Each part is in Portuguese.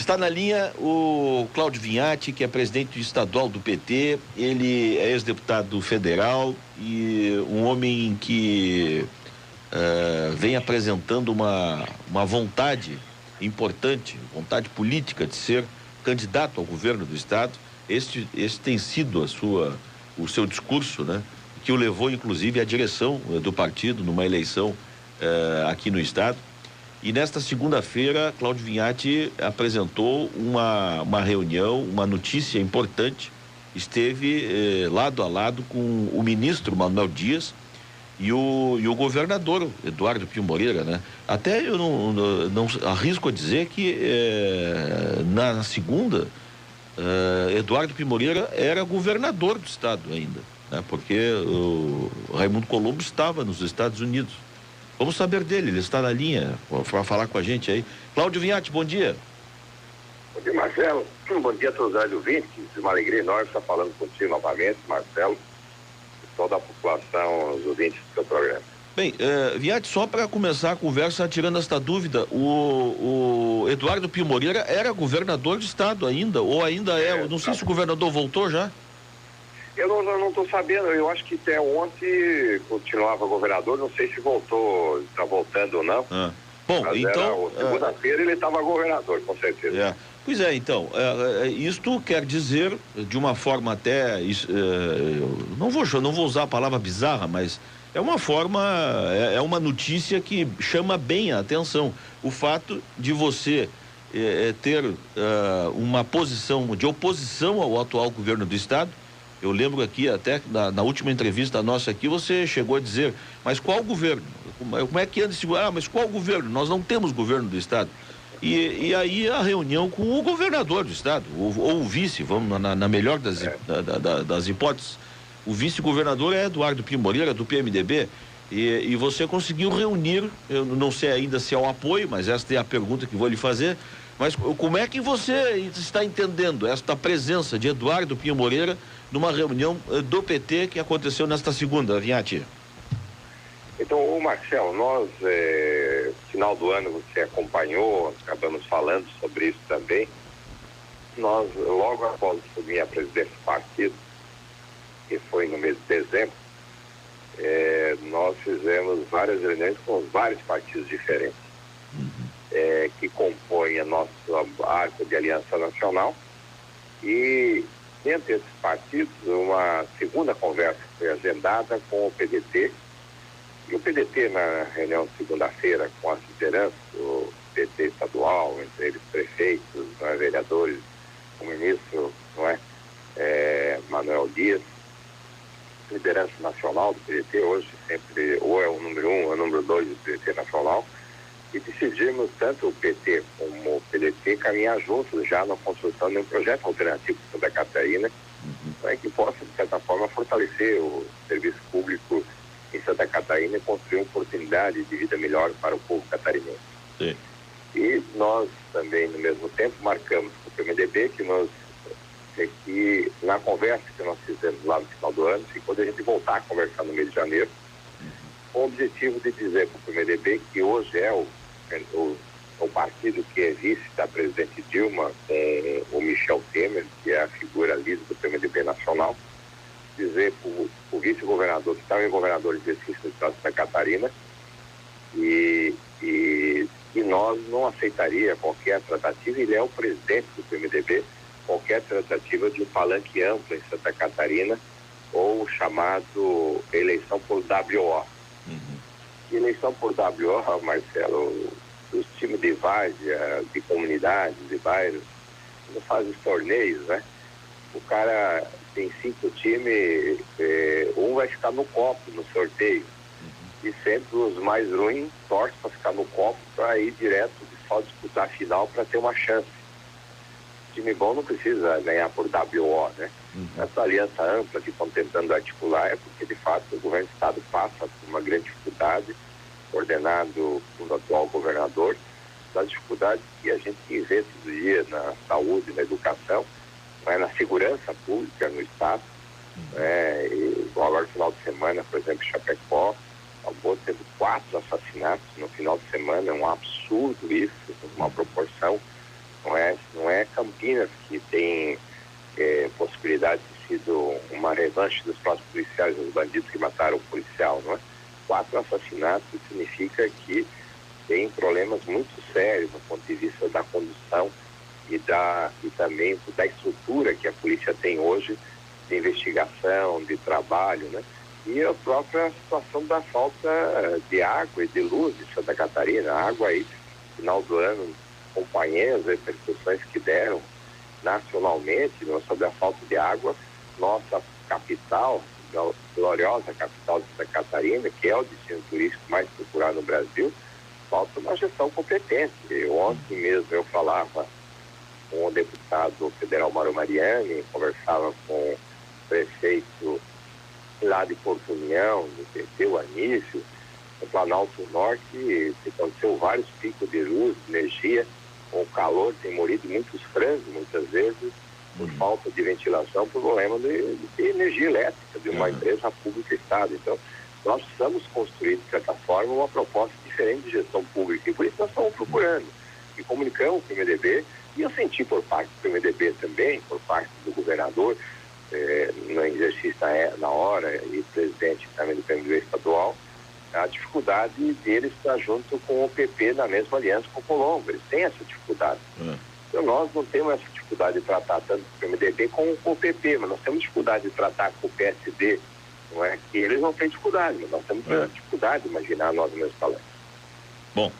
Está na linha o Cláudio Vinhati, que é presidente estadual do PT. Ele é ex-deputado federal e um homem que vem apresentando uma vontade importante, vontade política de ser candidato ao governo do estado. Este tem sido o seu discurso, né? Que o levou, inclusive, à direção do partido numa eleição aqui no estado. E nesta segunda-feira, Cláudio Vinhati apresentou uma reunião, uma notícia importante. Esteve lado a lado com o ministro Manuel Dias e o governador Eduardo Pio Moreira, né? Até eu não arrisco a dizer que na segunda, Eduardo Pio Moreira era governador do estado ainda, né? Porque o Raimundo Colombo estava nos Estados Unidos. Vamos saber dele, ele está na linha para falar com a gente aí. Cláudio Vinhati, bom dia. Bom dia, Marcelo. Bom dia a todos os ouvintes. Uma alegria enorme estar falando contigo novamente, Marcelo, e toda a população, os ouvintes do seu programa. Bem, Vinhati, só para começar a conversa, tirando esta dúvida, o Eduardo Pio Moreira era governador de estado ainda, ou ainda é? Não sei se o governador voltou já. Eu não estou sabendo, eu acho que até ontem continuava governador, não sei se voltou, está voltando ou não. Bom, mas então... segunda-feira ele estava governador, com certeza. Pois é, então, isto quer dizer, de uma forma até, não vou usar a palavra bizarra, mas é uma forma, é uma notícia que chama bem a atenção. O fato de você ter uma posição de oposição ao atual governo do estado. Eu lembro aqui, até na última entrevista nossa aqui, você chegou a dizer, mas qual governo? Como é que anda esse governo? Mas qual governo? Nós não temos governo do estado. E aí a reunião com o governador do estado, ou o vice, vamos na melhor das hipóteses. O vice-governador é Eduardo Pio Moreira, do PMDB, e você conseguiu reunir, eu não sei ainda se é o apoio, mas esta é a pergunta que vou lhe fazer, mas como é que você está entendendo esta presença de Eduardo Pio Moreira numa reunião do PT que aconteceu nesta segunda, Vinhati? Então, Marcelo, nós, final do ano, você acompanhou, acabamos falando sobre isso também. Nós, logo após assumir a presidência do partido, que foi no mês de dezembro, nós fizemos várias reuniões com vários partidos diferentes, que compõem a nossa arco de aliança nacional. E entre esses partidos, uma segunda conversa foi agendada com o PDT. E o PDT, na reunião de segunda-feira, com as lideranças do PT estadual, entre eles prefeitos, vereadores, o ministro, Manuel Dias, liderança nacional do PDT, hoje sempre ou é o número 1 ou é o número 2 do PDT nacional, e decidimos, tanto o PT como o PDT, caminhar juntos já na construção de um projeto alternativo para Santa Catarina, que possa, de certa forma, fortalecer o serviço público em Santa Catarina e construir uma oportunidade de vida melhor para o povo catarinense. Sim. E nós também, no mesmo tempo, marcamos com o PMDB que na conversa que nós fizemos lá no final do ano, e quando a gente voltar a conversar no mês de janeiro, com o objetivo de dizer para o PMDB que hoje é o partido que é vice da presidente Dilma, com o Michel Temer, que é a figura líder do PMDB nacional, dizer para o vice-governador, que também é governador de exercício do estado de Santa Catarina, e nós não aceitaria qualquer tratativa, ele é o presidente do PMDB, qualquer tratativa de um palanque amplo em Santa Catarina, ou chamado eleição por WO. E eleição por WO, Marcelo, os times de várzea, de comunidades, de bairros, quando fazem os torneios, né? O cara tem 5 times, um vai ficar no copo no sorteio. E sempre os mais ruins torcem para ficar no copo para ir direto e só disputar a final para ter uma chance. Time bom não precisa ganhar por WO, né? Essa aliança ampla que estão tentando articular é porque, de fato, o governo do estado passa por uma grande dificuldade, coordenado pelo atual governador, das dificuldades que a gente vê todo dia na saúde, na educação, na segurança pública no estado. E agora, no final de semana, por exemplo, Chapecó acabou tendo 4 assassinatos no final de semana. É um absurdo isso, uma proporção, não é Campinas, que tem possibilidade de sido uma revanche dos próprios policiais, dos bandidos que mataram o policial, não é? 4 assassinatos significa que tem problemas muito sérios do ponto de vista da condução e também da estrutura que a polícia tem hoje de investigação, de trabalho, né? E a própria situação da falta de água e de luz em Santa Catarina. A água aí, no final do ano, acompanhei as repercussões que deram nacionalmente, né, sobre a falta de água. Nossa capital, a gloriosa capital de Santa Catarina, que é o destino turístico mais procurado no Brasil, falta uma gestão competente. Ontem mesmo eu falava com o deputado federal Mauro Mariani, conversava com o prefeito lá de Porto União, do PT, o Anísio, no Planalto Norte, aconteceu vários picos de luz, de energia, com o calor, tem morrido muitos frangos, muitas vezes, por falta de ventilação, por problema de energia elétrica de uma empresa pública Estado. Então, nós precisamos construir, de certa forma, uma proposta diferente de gestão pública, e por isso nós estamos procurando. E comunicamos com o PMDB, e eu senti por parte do PMDB também, por parte do governador, no exercício na hora, e presidente também do PMDB estadual, a dificuldade deles estar junto com o PP na mesma aliança com o Colombo. Eles têm essa dificuldade. Então nós não temos essa dificuldade de tratar tanto com o PMDB como com o PP, mas nós temos dificuldade de tratar com o PSD, não é que eles não têm dificuldade, mas nós temos dificuldade de imaginar nós no mesmo palestra. Bom,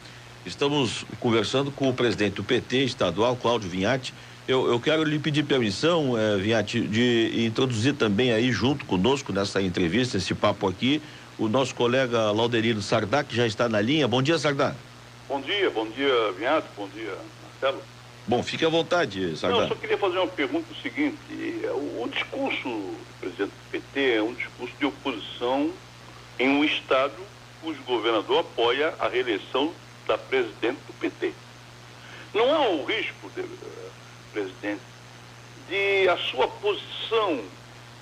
estamos conversando com o presidente do PT estadual, Cláudio Vinhati. Eu quero lhe pedir permissão, Vinhati, de introduzir também aí junto conosco nessa entrevista, esse papo aqui, o nosso colega Laudelino Sardá, que já está na linha. Bom dia, Sardá. Bom dia Vinhati, bom dia, Marcelo. Bom, fique à vontade, Sardá. Não, eu só queria fazer uma pergunta o seguinte, o discurso do presidente do PT é um discurso de oposição em um estado cujo governador apoia a reeleição da presidente do PT. Não há o risco, presidente, de a sua posição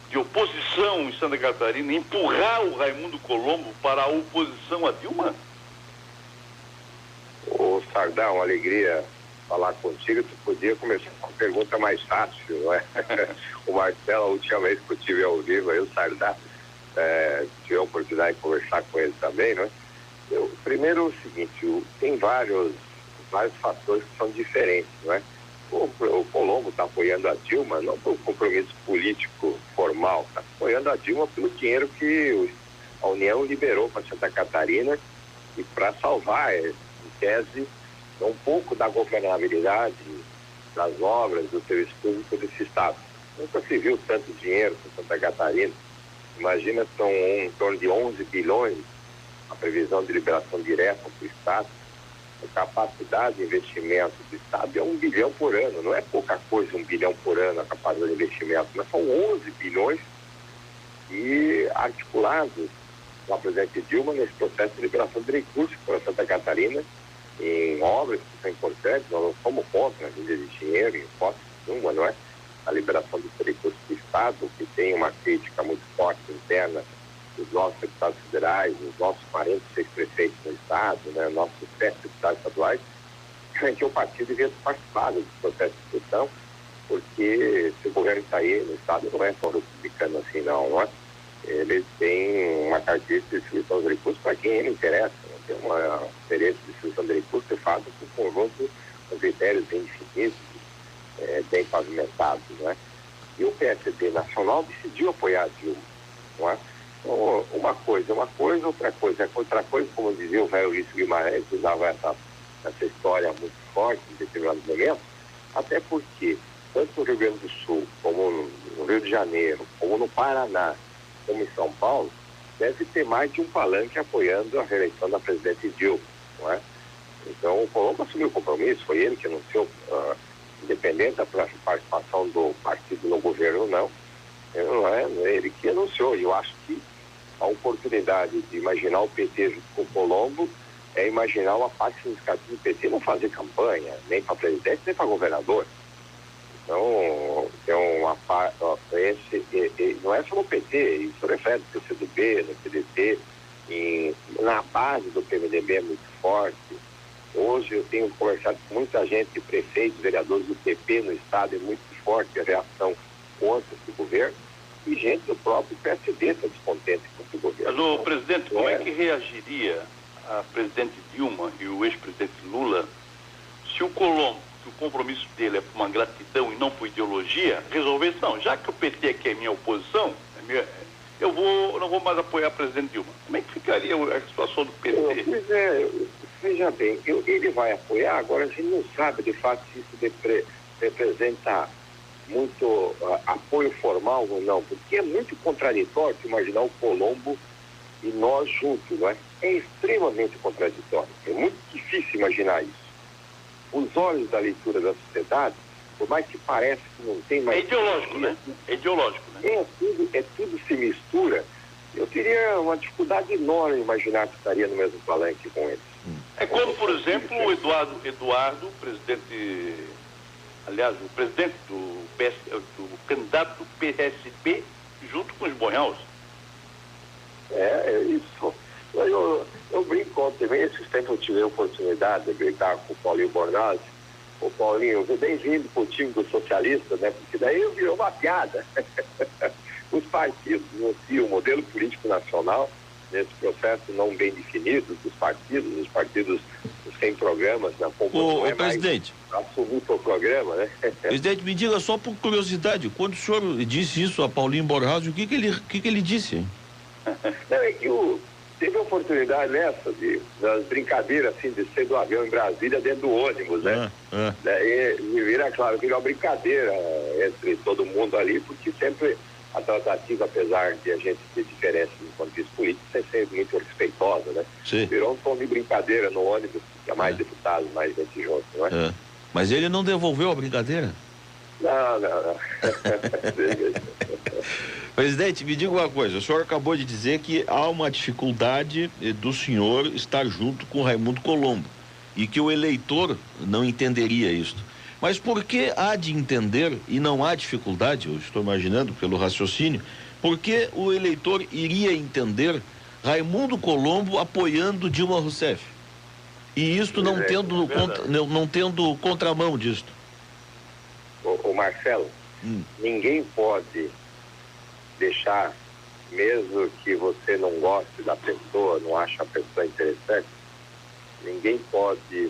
de oposição em Santa Catarina empurrar o Raimundo Colombo para a oposição a Dilma? Ô Sardá, uma alegria falar contigo. Tu podia começar com uma pergunta mais fácil, não é? O Marcelo, a última vez que eu tive ao vivo aí, o Sardá, tive a oportunidade de conversar com ele também, não é? Primeiro o seguinte, tem vários fatores que são diferentes, não é? O Colombo está apoiando a Dilma não por um compromisso político formal, está apoiando a Dilma pelo dinheiro que a União liberou para Santa Catarina e para salvar, em tese, um pouco da governabilidade das obras do serviço público desse estado. Nunca se viu tanto dinheiro para Santa Catarina. Imagina, são em torno de 11 bilhões a previsão de liberação direta para o estado. A capacidade de investimento do estado é 1 bilhão por ano. Não é pouca coisa 1 bilhão por ano a capacidade de investimento, mas são 11 bilhões e articulados com a presidente Dilma nesse processo de liberação de recursos para Santa Catarina em obras que são importantes. Nós não somos contra a vinda de dinheiro, em hipótese nenhuma, não é? A liberação dos recursos do estado, que tem uma crítica muito forte interna dos nossos deputados federais, dos nossos 46 prefeitos no estado, né, nossos 7 deputados estaduais, que o partido devia participar desse processo de discussão, porque se o governo sair no estado não é só republicano assim, não é? Eles têm uma característica de distribuição de recursos para quem ele interessa, né? Tem uma experiência de distribuição de recursos que faz com conjunto com critérios bem definidos, bem pavimentados, não é? E o PSD nacional decidiu apoiar a Dilma, não é? Uma coisa, outra coisa, como dizia o velho Luiz Guimarães, que usava essa história muito forte em determinados momentos, até porque, tanto no Rio Grande do Sul, como no Rio de Janeiro, como no Paraná, como em São Paulo, deve ter mais de um palanque apoiando a reeleição da presidente Dilma, não é? Então, o Colombo assumiu o compromisso, foi ele que anunciou, independente da participação do partido no governo ou não, não é ele que anunciou. E eu acho que a oportunidade de imaginar o PT junto com o Colombo é imaginar uma parte significativa do PT não fazer campanha, nem para presidente, nem para governador. Então, não é só no PT, isso refere no PCdoB, no PDT, na base do PMDB é muito forte, Hoje eu tenho conversado com muita gente, prefeitos, vereadores do PP no estado, é muito forte a reação contra esse governo, e gente do próprio PSD está descontente com esse governo. Mas, o presidente, como é que reagiria a presidente Dilma e o ex-presidente Lula se o Colombo, que o compromisso dele é por uma gratidão e não por ideologia, resolvesse, não, já que o PT aqui é minha oposição, eu não vou mais apoiar a presidente Dilma. Como é que ficaria a situação do PT? Pois é, veja bem, ele vai apoiar, agora a gente não sabe de fato se isso representa muito apoio formal ou não, porque é muito contraditório imaginar o Colombo e nós juntos, não é? É extremamente contraditório, é muito difícil imaginar isso. Os olhos da leitura da sociedade, por mais que pareça que não tem mais... É ideológico, né? É ideológico, né? Tudo se mistura. Eu teria uma dificuldade enorme em imaginar que estaria no mesmo palanque com eles. É como, por exemplo, o Eduardo, presidente, aliás, o presidente do candidato do PSB, junto com os Borrells. É isso. Eu brinco também, esses tempos eu tive a oportunidade de brincar com o Paulinho Bornazzi. Ô Paulinho, bem-vindo para o time dos socialistas, né? Porque daí virou uma piada. Os partidos anunciam o modelo político nacional nesse processo não bem definido dos partidos, os partidos sem programas na população. Ô, presidente, assumir o programa, né? Presidente, me diga só por curiosidade, quando o senhor disse isso a Paulinho Bornazzi, o que ele disse? Não, é que teve a oportunidade nessa das brincadeiras assim de ser do avião em Brasília dentro do ônibus, né? Daí me vira claro que é uma brincadeira entre todo mundo ali, porque sempre a tratativa, apesar de a gente ter diferença no ponto de vista político, é sempre muito respeitosa, né? Sim. Virou um tom de brincadeira no ônibus, que é mais deputados, mais gente junto, não é? Mas ele não devolveu a brincadeira? Não. Presidente, me diga uma coisa, o senhor acabou de dizer que há uma dificuldade do senhor estar junto com Raimundo Colombo e que o eleitor não entenderia isso. Mas por que há de entender e não há dificuldade, eu estou imaginando pelo raciocínio, por que o eleitor iria entender Raimundo Colombo apoiando Dilma Rousseff? E isto não tendo contramão disto? O Marcelo, ninguém pode deixar, mesmo que você não goste da pessoa, não ache a pessoa interessante,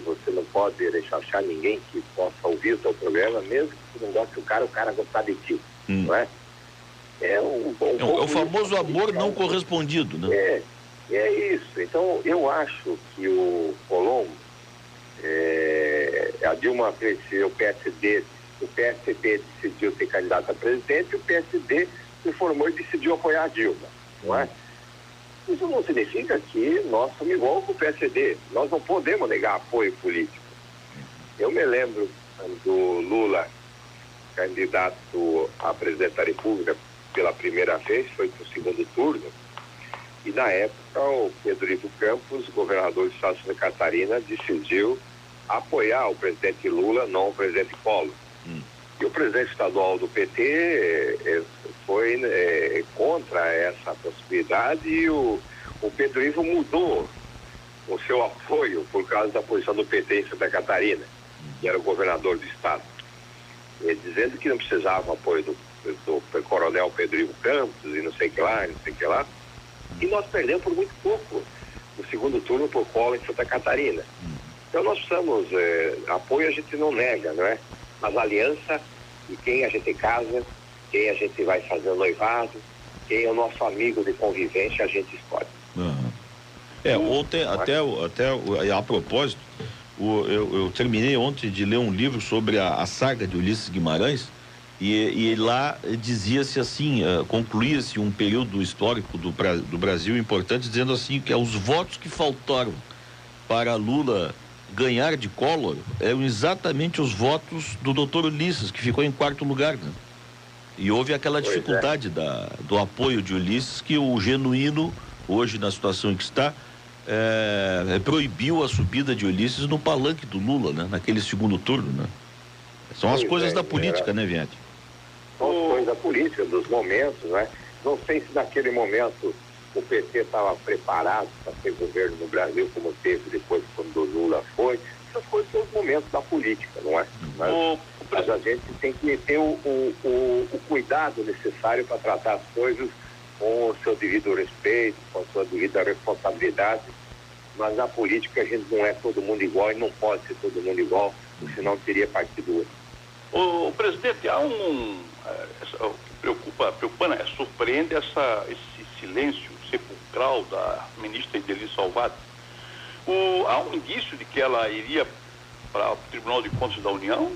você não pode deixar achar ninguém que possa ouvir o seu programa, mesmo que você não goste do cara, o cara gostar de ti, não é? É o famoso amor não correspondido, né? É isso. Então, eu acho que o Colombo, a Dilma preferiu o PSB decidiu ser candidato a presidente, e o PSD se formou e decidiu apoiar a Dilma, não é? Isso não significa que nós somos igual com o PSD. Nós não podemos negar apoio político. Eu me lembro quando Lula, candidato a presidente da República pela primeira vez, foi para o segundo turno, e na época o Pedro Ivo Campos, governador do estado de Santa Catarina, decidiu apoiar o presidente Lula, não o presidente Collor. E o presidente estadual do PT foi contra essa possibilidade, e o Pedro Ivo mudou o seu apoio por causa da posição do PT em Santa Catarina, que era o governador do estado, dizendo que não precisava apoio do coronel Pedro Ivo Campos e não sei o que lá, e nós perdemos por muito pouco no segundo turno por Collor em Santa Catarina. Então nós precisamos, apoio a gente não nega, não é? Mas aliança, e quem a gente casa, quem a gente vai fazer o noivado, quem é o nosso amigo de convivência, a gente escolhe. Ontem, até a propósito, eu terminei ontem de ler um livro sobre a saga de Ulisses Guimarães, e lá dizia-se assim, concluía-se um período histórico do Brasil importante, dizendo assim que os votos que faltaram para Lula ganhar de Collor eram exatamente os votos do doutor Ulisses, que ficou em quarto lugar, né? E houve aquela dificuldade do apoio de Ulisses, que o genuíno, hoje na situação em que está, proibiu a subida de Ulisses no palanque do Lula, né? Naquele segundo turno, né? São as coisas da política, né, Viante? São as coisas da política, dos momentos, né? Não sei se naquele momento o PT estava preparado para ter governo no Brasil, como teve depois quando o Lula foi. Essas coisas são os momentos da política, não é? Mas a gente tem que ter o cuidado necessário para tratar as coisas com o seu devido respeito, com a sua devida responsabilidade. Mas na política a gente não é todo mundo igual e não pode ser todo mundo igual, senão teria partido único. O presidente, há surpreende esse silêncio sepulcral da ministra Ideli Salvati. Há um indício de que ela iria para o Tribunal de Contas da União?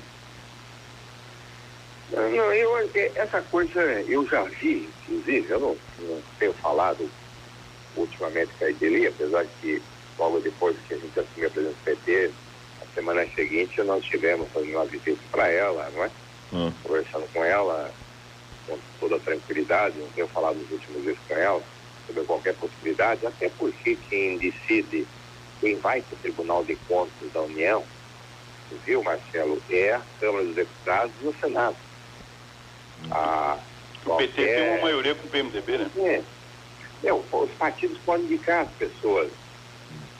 Essa coisa eu já vi, inclusive, eu não tenho falado ultimamente com a Ideli, apesar de que logo depois que a gente assumiu a presidência do PT, a semana seguinte nós tivemos fazendo uma visita para ela, não é? Conversando com ela com toda a tranquilidade, não tenho falado nos últimos dias com ela sobre qualquer possibilidade, até porque quem decide, quem vai para o Tribunal de Contas da União, viu, Marcelo, é a Câmara dos Deputados e o Senado. O PT tem uma maioria com o PMDB, né? Os partidos podem indicar as pessoas.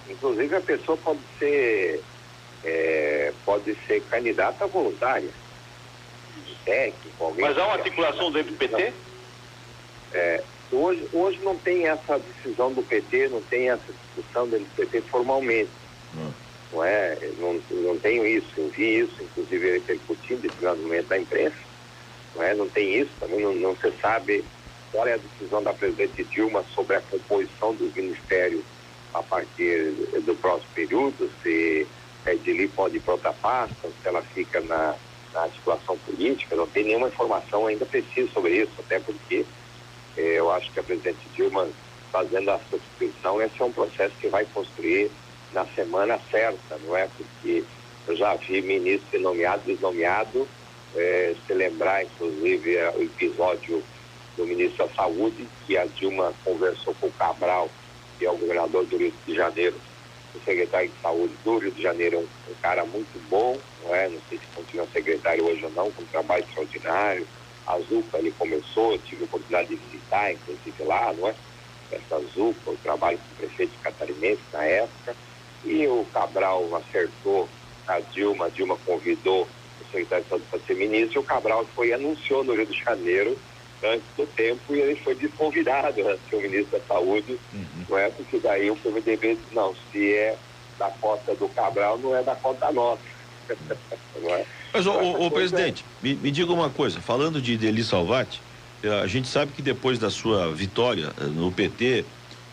Inclusive a pessoa pode ser candidata voluntária. Técnico, alguém. Mas há uma articulação dentro do PT? Hoje não tem essa decisão do PT, não tem essa discussão dentro do PT formalmente. Não é? Não tenho isso. Eu vi isso, inclusive, repercutindo em determinado momento da imprensa. Não tem isso, também não se sabe qual é a decisão da presidente Dilma sobre a composição dos ministérios a partir do próximo período, se a Ideli pode ir para outra pasta, se ela fica na articulação política. Não tem nenhuma informação ainda precisa sobre isso, até porque eu acho que a presidente Dilma, fazendo a substituição, esse é um processo que vai construir na semana certa, não é? Porque eu já vi ministro nomeado, desnomeado, se lembrar, inclusive, o episódio do ministro da Saúde, que a Dilma conversou com o Cabral, que é o governador do Rio de Janeiro, o secretário de Saúde do Rio de Janeiro, um cara muito bom, não é? Não sei se continua secretário hoje ou não, com um trabalho extraordinário. A ZUPA, ele começou, eu tive a oportunidade de visitar, inclusive lá, não é? Essa ZUPA, o trabalho com o prefeito catarinense na época, e o Cabral acertou a Dilma convidou o secretário de Saúde para ser ministro, e o Cabral anunciou no Rio de Janeiro antes do tempo, e ele foi desconvidado a ser o ministro da Saúde, não é? Porque daí o PMDB disse, não, se é da cota do Cabral, não é da cota nossa. Não é? Mas, presidente, me diga uma coisa, falando de Ideli Salvati, a gente sabe que depois da sua vitória no PT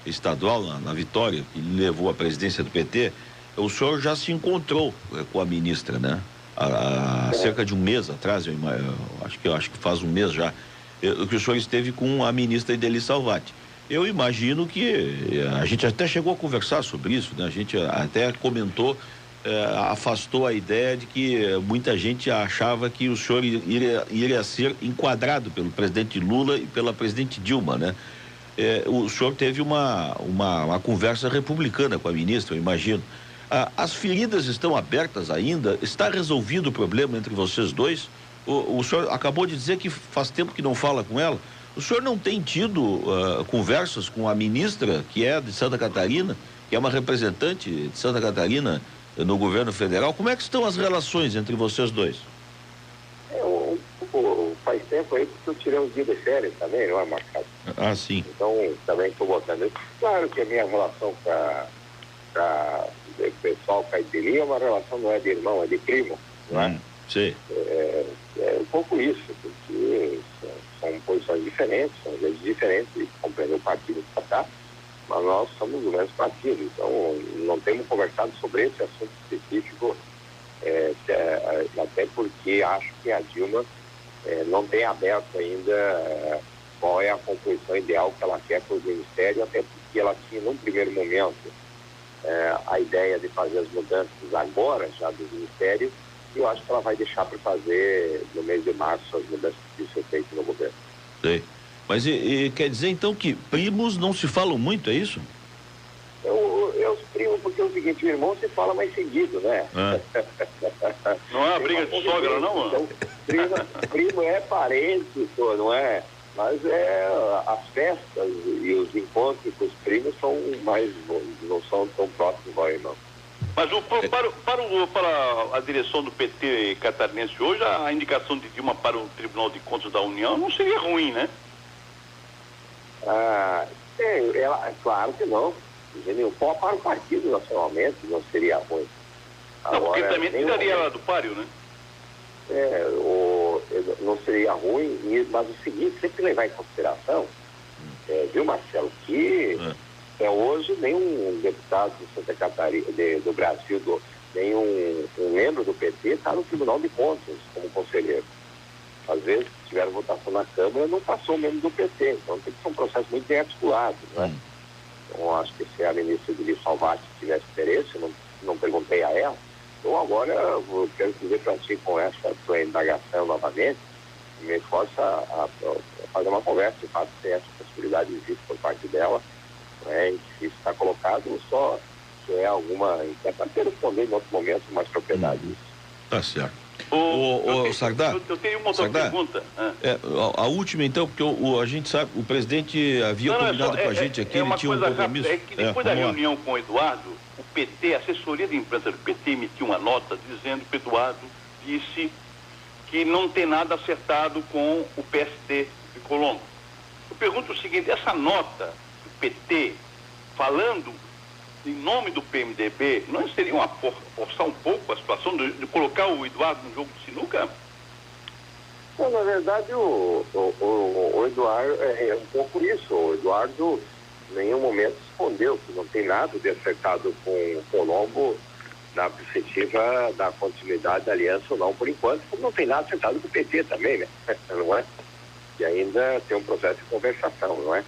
estadual, na vitória que levou à presidência do PT, o senhor já se encontrou com a ministra, né? Há cerca de um mês atrás, eu acho que faz um mês já, que o senhor esteve com a ministra Ideli Salvati. Eu imagino que a gente até chegou a conversar sobre isso, né? A gente até comentou, afastou a ideia de que muita gente achava que o senhor iria ser enquadrado pelo presidente Lula e pela presidente Dilma, né? O senhor teve uma conversa republicana com a ministra, eu imagino. As feridas estão abertas ainda? Está resolvido o problema entre vocês dois? O senhor acabou de dizer que faz tempo que não fala com ela. O senhor não tem tido conversas com a ministra, que é de Santa Catarina, que é uma representante de Santa Catarina no governo federal? Como é que estão as relações entre vocês dois? Faz tempo aí que eu tirei uns dias de férias também, não é, Marcado? Sim. Então, também estou botando isso. Claro que a minha relação com o pessoal com a Ideli é uma relação, não é de irmão, é de primo, não é? Sim. É um pouco isso, porque são posições diferentes, são jeitos diferentes de compreender o partido que está, mas nós somos do mesmo partido, então não temos conversado sobre esse assunto específico, até porque acho que a Dilma não tem aberto ainda qual é a composição ideal que ela quer para o Ministério, até porque ela tinha, num primeiro momento, a ideia de fazer as mudanças agora, já do Ministério, e eu acho que ela vai deixar para fazer no mês de março as mudanças que ser feitas no governo. Sei. Mas quer dizer então que primos não se falam muito, é isso? Eu primo, porque é o seguinte, o irmão se fala mais seguido, né? Não é uma briga de sogra, não, mano? Então, primo é parente, não é? Mas as festas e os encontros com os primos não são tão próximos ao irmão. Mas para a direção do PT catarinense hoje, a indicação de Dilma para o Tribunal de Contas da União não seria ruim, né? Claro que não. Para o partido nacionalmente não seria ruim. Não, porque também tiraria ela do páreo, né? Não seria ruim, mas o seguinte, sempre levar em consideração, viu, Marcelo, que hoje nenhum deputado de Santa Catarina, do Brasil, nenhum membro do PT está no Tribunal de Contas como conselheiro. Às vezes, se tiver votação na Câmara, não passou o membro do PT. Então tem que ser um processo muito bem articulado, né? Então, acho que se a ministra Edilice Salvati tivesse interesse, não perguntei a ela. Então, agora, eu quero dizer para ti, com essa tua indagação novamente, me força a fazer uma conversa, de fato, se essa possibilidade existe por parte dela, né? E se está colocado, só se é alguma... É para ter responder em outro momento mais propriedade disso. Tá certo. Sardá, eu tenho uma outra pergunta. A última, então, porque a gente sabe, o presidente havia combinado com a gente aqui, ele tinha um compromisso. É que depois da reunião com o Eduardo, o PT, a assessoria de imprensa do PT emitiu uma nota dizendo que o Eduardo disse que não tem nada acertado com o PSD de Colombo. Eu pergunto o seguinte, essa nota do PT, falando em nome do PMDB, não seria forçar um pouco a situação de colocar o Eduardo no jogo de sinuca? Não, na verdade, o Eduardo é um pouco isso. O Eduardo, em nenhum momento, escondeu que não tem nada de acertado com o Colombo na perspectiva da continuidade da aliança ou não, por enquanto, como não tem nada acertado com o PT também, né? Não é? E ainda tem um processo de conversação, não é?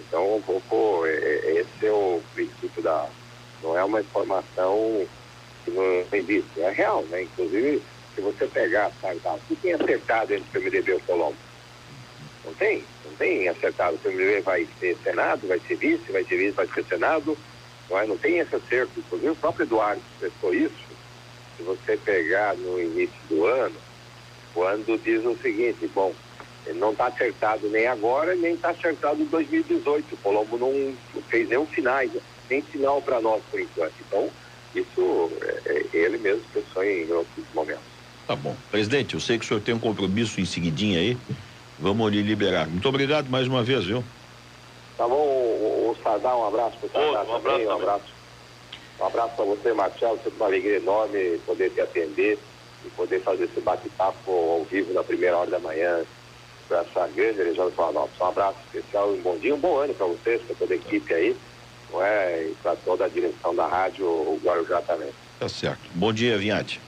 Então, um pouco, esse é o princípio não é uma informação que não existe, é real, né? Inclusive, se você pegar, o que tem acertado entre o PMDB e o Colombo? Não tem acertado. O PMDB vai ser Senado, vai ser vice, vai ser Senado, não tem esse acerto. Inclusive, o próprio Eduardo expressou isso, se você pegar no início do ano, quando diz o seguinte, bom, ele não está acertado nem agora, nem está acertado em 2018. O Colombo não fez nenhum sinal para nós por enquanto. Então, isso ele mesmo pensou em outros momentos. Tá bom. Presidente, eu sei que o senhor tem um compromisso em seguidinha aí. Vamos lhe liberar. Muito obrigado mais uma vez, viu? Tá bom, o Sardá, um abraço para o Sardá também. Um abraço para você, Marcelo. Sempre uma alegria enorme poder te atender e poder fazer esse bate-papo ao vivo na primeira hora da manhã para essa grande região do Planalto. Um abraço especial, um bom dia, um bom ano para vocês, para toda a equipe aí, não é? E para toda a direção da rádio, o Guarujá também. Tá certo. Bom dia, Vinhati.